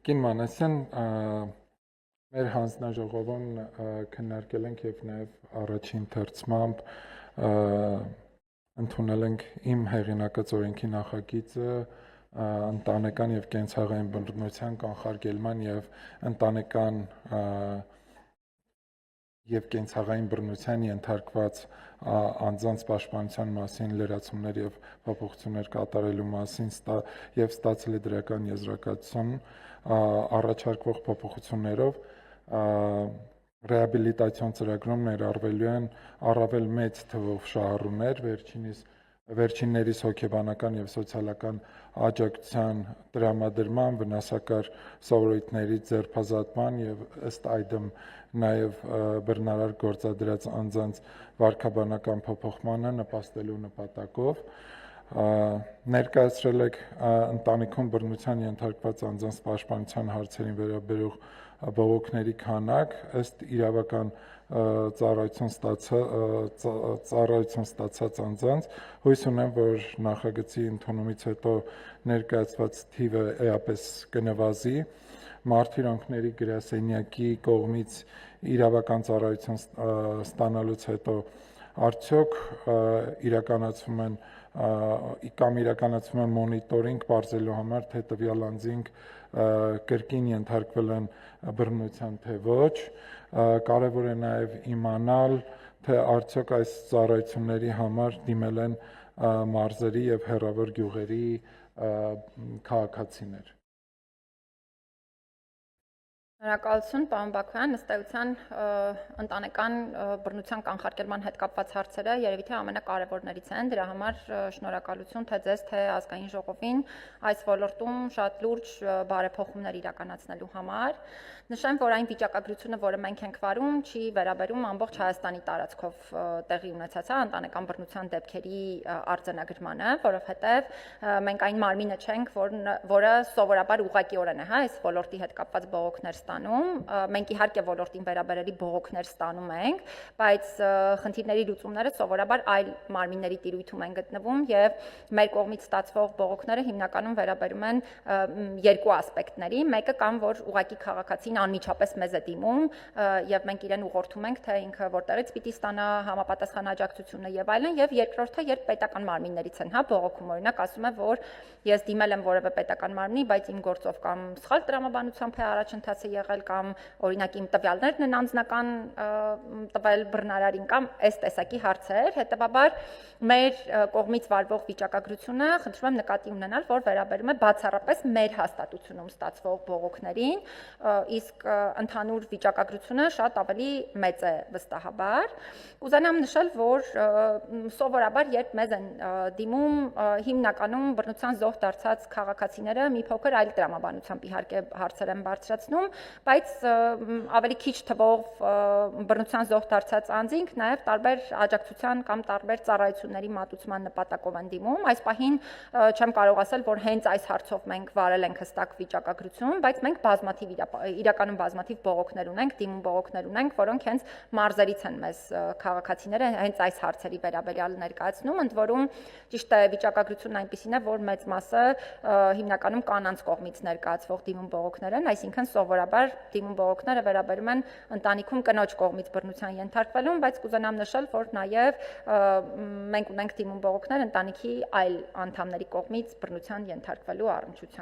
Տիկին Մանասյան, մեր հանձնաժողովում քննարկել ենք եւ նաեւ առաջին թերցմամբ ընդունել ենք իմ հեղինակած օրենքի նախագիծը ընտանեկան եւ կենցաղային բռնության կանխարգելման եւ ընտանեկան եւ կենցաղային բռնության ենթարկված անձանց պաշտպանության մասին լրացումներ եւ փոփոխություններ կատարելու մասին եւ ստացել է դրական եզրակացություն առաջարկվող փոփոխություններով ռեաբիլիտացիոն ծրագրում ներառվելու են առավել մեծ թվով շահառուներ, վերջիններիս հոգեբանական եւ սոցիալական աջակցության տրամադրման, վնասակար սովորույթների ձերբազատման եւ ըստ այդմ նաեւ բռնարար գործադրած անձանց վարքաբանական փոփոխմանը նպաստելու նպատակով ներկայացրել եք ընտանիքում բռնության ենթարկված անձանց պաշտպանության հարցերին վերաբերող բողոքների քանակ ըստ իրավական ծառայություն ստացած անձանց հույս ունեմ, որ նախագծի ընդունումից հետո ներկայացված թիվը էապես կնվազի Մարտիրոնքների գրասենյակի կողմից իրավական ծառայություն ստանալուց հետո արդյոք իրականացվում են մոնիտորինգ բարձելու համար, թե տվյալ անձինք կրկին ենթարկվել են բռնության, թե ոչ, կարևոր է նաև իմանալ, թե արդյոք այս ծառայությունների համար դիմել են մարզերի եւ հեռավոր գյուղերի քաղաքացիներ։ Շնորհակալություն, պարոն Բաքոյան, ըստ էության ընտանեկան բռնության կանխարգելման հետ կապված հարցերը երևի թե ամենակարևորներից են, դրա համար շնորհակալություն թե ձեզ, թե ազգային ժողովին այս ոլորտում շատ լուրջ բարեփոխումներ իրականացնելու համար։ Նշեմ, որ այն վիճակագրությունը, որը մենք ենք վարում, չի վերաբերում ամբողջ Հայաստանի տարածքով տեղի ունեցած ընտանեկան բռնության դեպքերի արձանագրմանը, որովհետև մենք այն մարմինը չենք, որը սովորաբար ուղղակիորեն է, այս ոլորտի հետ կապված բողոքներ ստանում, մենք իհարկե ոլորտին վերաբերելի բողոքներ ստանում ենք, բայց խնդիրների լուծումները սովորաբար այլ մարմինների տիրույթում են գտնվում եւ մեր կողմից ստացվող բողոքները հիմնականում վերաբերում են երկու ասպեկտների, մեկը կամ որ ուղղակի քաղաքացին անմիջապես մեզ է դիմում եւ մենք իրեն ուղղորդում ենք, թե ինքը որտեղից պիտի ստանա համապատասխան աջակցությունը եւ այլն, եւ երկրորդը երբ պետական մարմիններից են, բողոքում, օրինակ ասում է, որ ես դիմել եմ որևէ պետական մարմնի, բայց իմ գործով կամ սխալ տրամաբանությամբ է առաջընթացը եղել կամ օրինակ իմ տվյալներն են անձնական տվել բռնարարին կամ այս տեսակի հարցեր, հետեւաբար մեր կողմից վարվող վիճակագրությունը խնդրում եմ նկատի ունենալ, որ վերաբերում է բացառապես մեր հաստատությունում ստացվող բողոքներին, իսկ ընդհանուր վիճակագրությունը շատ ավելի մեծ է վստահաբար։ Կուզենամ նշել, որ սովորաբար երբ մեզ են դիմում հիմնականում բռնության զոհ դարձած քաղաքացիները մի փոքր այլ տրամաբանությամբ իհարկե հարցեր են բարձրացնում, բայց ավելի քիչ թվով բռնության զոհ դարձած անձինք նաև տարբեր աջակցության կամ տարբեր ծառայությունների մատուցման նպատակով են դիմում։ Այս պահին չեմ կարող ասել, որ հենց այս հարցով մենք վարել ենք հստակ վիճակագրություն, բայց մենք իրականում բազմաթիվ բողոքներ ունենք, դիմում բողոքներ ունենք, որոնք հենց մարզերից են մեզ քաղաքացիները հենց այս հարցերի վերաբերյալ ներկայացնում, ընդ որում ճիշտ է վիճակագրությունն այնպիսին է, որ մեծ մասը հիմնականում կանանց կողմից ներկայացվող դիմում բողոքներ են, այսինքն սովորաբար դիմում բողոքները վերաբերում են ընտանիքում կնոջ կողմից բռնության ենթարկվելուն, բայց կուզենամ նշել, որ նաև մենք ունենք դիմում բողոքներ ընտանիքի այլ անդամների կողմից բռնության ենթարկվելու առնչությամբ։